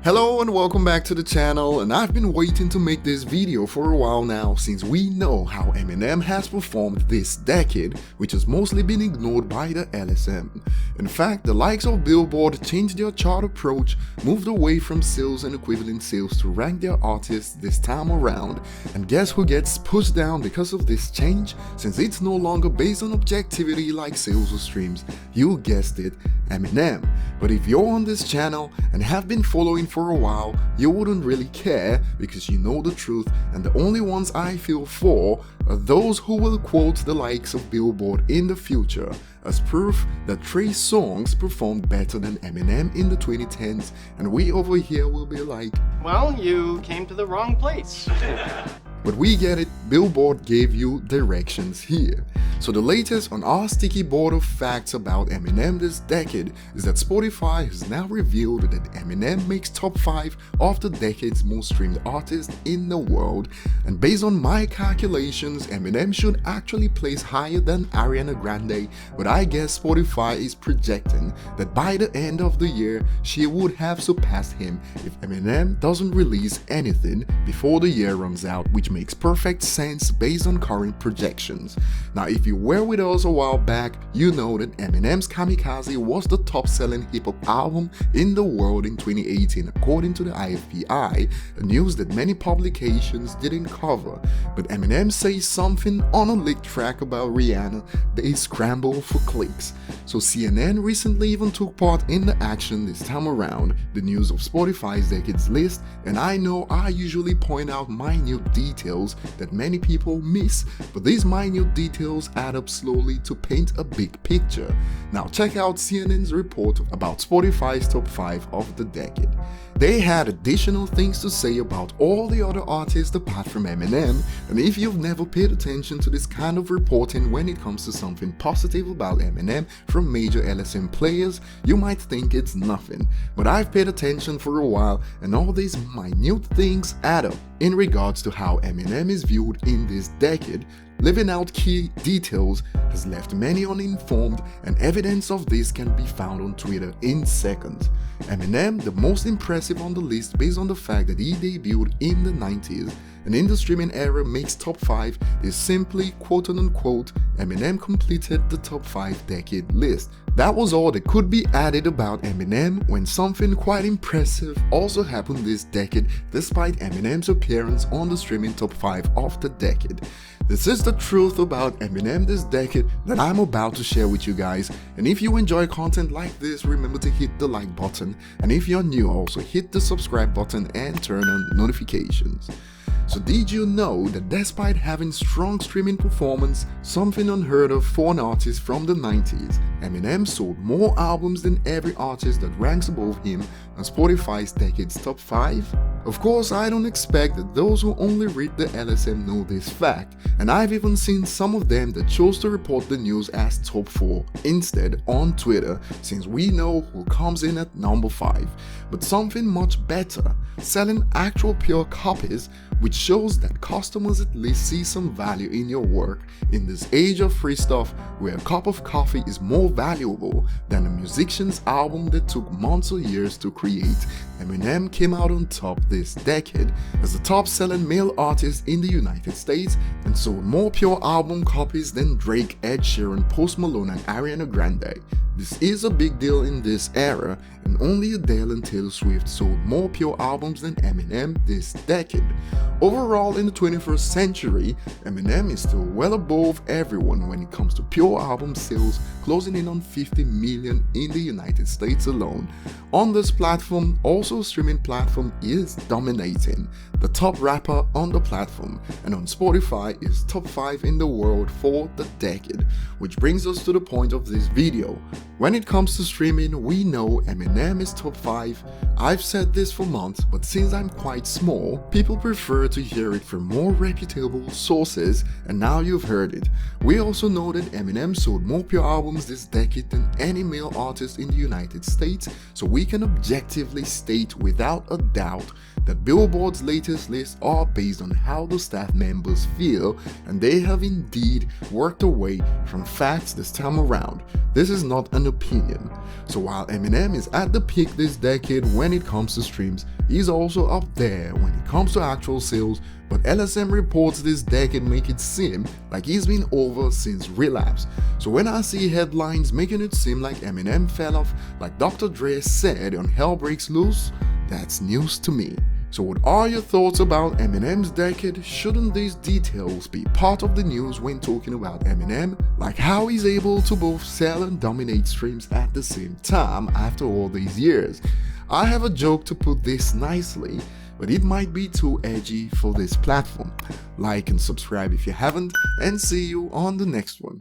Hello and welcome back to the channel, and I've been waiting to make this video for a while now since we know how Eminem has performed this decade, which has mostly been ignored by the LSM. In fact, the likes of Billboard changed their chart approach, moved away from sales and equivalent sales to rank their artists this time around, and guess who gets pushed down because of this change, since it's no longer based on objectivity like sales or streams? You guessed it, Eminem. But if you're on this channel and have been following for a while, you wouldn't really care because you know the truth, and the only ones I feel for are those who will quote the likes of Billboard in the future as proof that Trey Songz performed better than Eminem in the 2010s, and we over here will be like, well, you came to the wrong place. But we get it, Billboard gave you directions here. So the latest on our sticky board of facts about Eminem this decade is that Spotify has now revealed that Eminem makes top 5 of the decade's most streamed artists in the world, and based on my calculations, Eminem should actually place higher than Ariana Grande, but I guess Spotify is projecting that by the end of the year, she would have surpassed him if Eminem doesn't release anything before the year runs out, which makes perfect sense based on current projections. Now, if you were with us a while back, you know that Eminem's Kamikaze was the top-selling hip-hop album in the world in 2018 according to the IFPI, a news that many publications didn't cover. But Eminem says something on a leaked track about Rihanna, they scramble for clicks. So CNN recently even took part in the action this time around, the news of Spotify's decades list, and I know I usually point out minute details that many people miss, but these minute details add up slowly to paint a big picture. Now check out CNN's report about Spotify's top 5 of the decade. They had additional things to say about all the other artists apart from Eminem, and if you've never paid attention to this kind of reporting when it comes to something positive about Eminem from major LSM players, you might think it's nothing. But I've paid attention for a while, and all these minute things add up in regards to how Eminem is viewed in this decade. Leaving out key details has left many uninformed, and evidence of this can be found on Twitter in seconds. Eminem, the most impressive on the list based on the fact that he debuted in the 90s and in the streaming era makes top 5, is simply quote-unquote Eminem completed the top 5 decade list. That was all that could be added about Eminem when something quite impressive also happened this decade despite Eminem's appearance on the streaming top 5 of the decade. This is the truth about Eminem this decade that I'm about to share with you guys, and if you enjoy content like this, remember to hit the like button, and if you're new, also hit the subscribe button and turn on notifications. So did you know that despite having strong streaming performance, something unheard of for an artist from the 90s, Eminem sold more albums than every artist that ranks above him on Spotify's decade's top 5? Of course, I don't expect that those who only read the LSM know this fact, and I've even seen some of them that chose to report the news as top 4 instead on Twitter, since we know who comes in at number 5. But something much better, selling actual pure copies, which shows that customers at least see some value in your work in this age of free stuff where a cup of coffee is more valuable than a musician's album that took months or years to create. Eminem came out on top this decade as the top-selling male artist in the United States and sold more pure album copies than Drake, Ed Sheeran, Post Malone and Ariana Grande. This is a big deal in this era, and only Adele and Taylor Swift sold more pure albums than Eminem this decade. Overall, in the 21st century, Eminem is still well above everyone when it comes to pure album sales, closing in on 50 million in the United States alone. On this platform, also streaming platform is dominating, the top rapper on the platform, and on Spotify is top 5 in the world for the decade, which brings us to the point of this video. When it comes to streaming, we know Eminem is top 5. I've said this for months, but since I'm quite small, people prefer to hear it from more reputable sources, and now you've heard it. We also know that Eminem sold more pure albums this decade than any male artist in the United States, so we can objectively state without a doubt that Billboard's latest lists are based on how the staff members feel, and they have indeed worked away from facts this time around. This is not an an opinion. So while Eminem is at the peak this decade when it comes to streams, he's also up there when it comes to actual sales, but LSM reports this decade make it seem like he's been over since Relapse. So when I see headlines making it seem like Eminem fell off like Dr. Dre said on Hell Breaks Loose, that's news to me. So what are your thoughts about Eminem's decade? Shouldn't these details be part of the news when talking about Eminem? Like how he's able to both sell and dominate streams at the same time after all these years. I have a joke to put this nicely, but it might be too edgy for this platform. Like and subscribe if you haven't, and see you on the next one.